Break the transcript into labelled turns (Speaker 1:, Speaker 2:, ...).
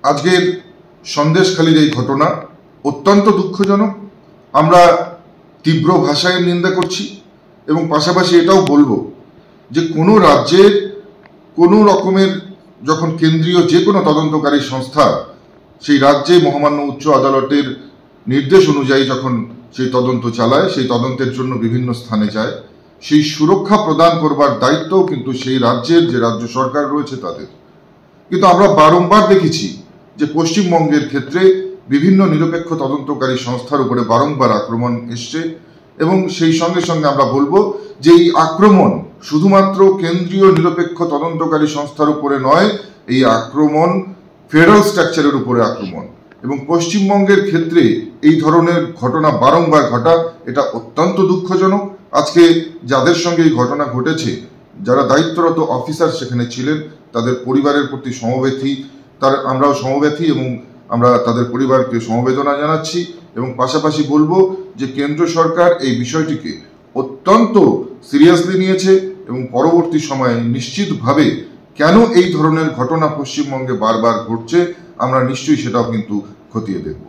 Speaker 1: আজকের সন্দেশখালীর এই ঘটনা অত্যন্ত দুঃখজনক। আমরা তীব্র ভাষায় নিন্দা করছি এবং পাশাপাশি এটাও বলবো যে কোনো রাজ্যের কোনো রকমের যখন কেন্দ্রীয় যে কোনো তদন্তকারী সংস্থা সেই রাজ্যে মহামান্য উচ্চ আদালতের নির্দেশ অনুযায়ী যখন সেই তদন্ত চালায়, সেই তদন্তের জন্য বিভিন্ন স্থানে যায়, সেই সুরক্ষা প্রদান করবার দায়িত্বও কিন্তু সেই রাজ্যের যে রাজ্য সরকার রয়েছে তাদের। কিন্তু আমরা বারংবার দেখেছি যে পশ্চিমবঙ্গের ক্ষেত্রে বিভিন্ন নিরপেক্ষ তদন্তকারী সংস্থার উপরে বারংবার আক্রমণ এসছে এবং সেই সঙ্গে সঙ্গে আমরা বলবো যে এই আক্রমণ শুধুমাত্র কেন্দ্রীয় নিরপেক্ষ তদন্তকারী সংস্থার উপরে নয়, এই আক্রমণ ফেডারেল স্ট্রাকচারের উপরে আক্রমণ এবং পশ্চিমবঙ্গের ক্ষেত্রে এই ধরনের ঘটনা বারংবার ঘটা, এটা অত্যন্ত দুঃখজনক। আজকে যাদের সঙ্গে এই ঘটনা ঘটেছে, যারা দায়িত্বরত অফিসার সেখানে ছিলেন, তাদের পরিবারের প্রতি আমরাও সমব্যথী এবং আমরা তাদের পরিবারকে সমবেদনা জানাচ্ছি এবং পাশাপাশি বলবো যে কেন্দ্র সরকার এই বিষয়টিকে অত্যন্ত সিরিয়াসলি নিয়েছে এবং পরবর্তী সময়ে নিশ্চিতভাবে কেন এই ধরনের ঘটনা পশ্চিমবঙ্গে বারবার ঘটছে আমরা নিশ্চয়ই সেটাও কিন্তু খতিয়ে দেখব।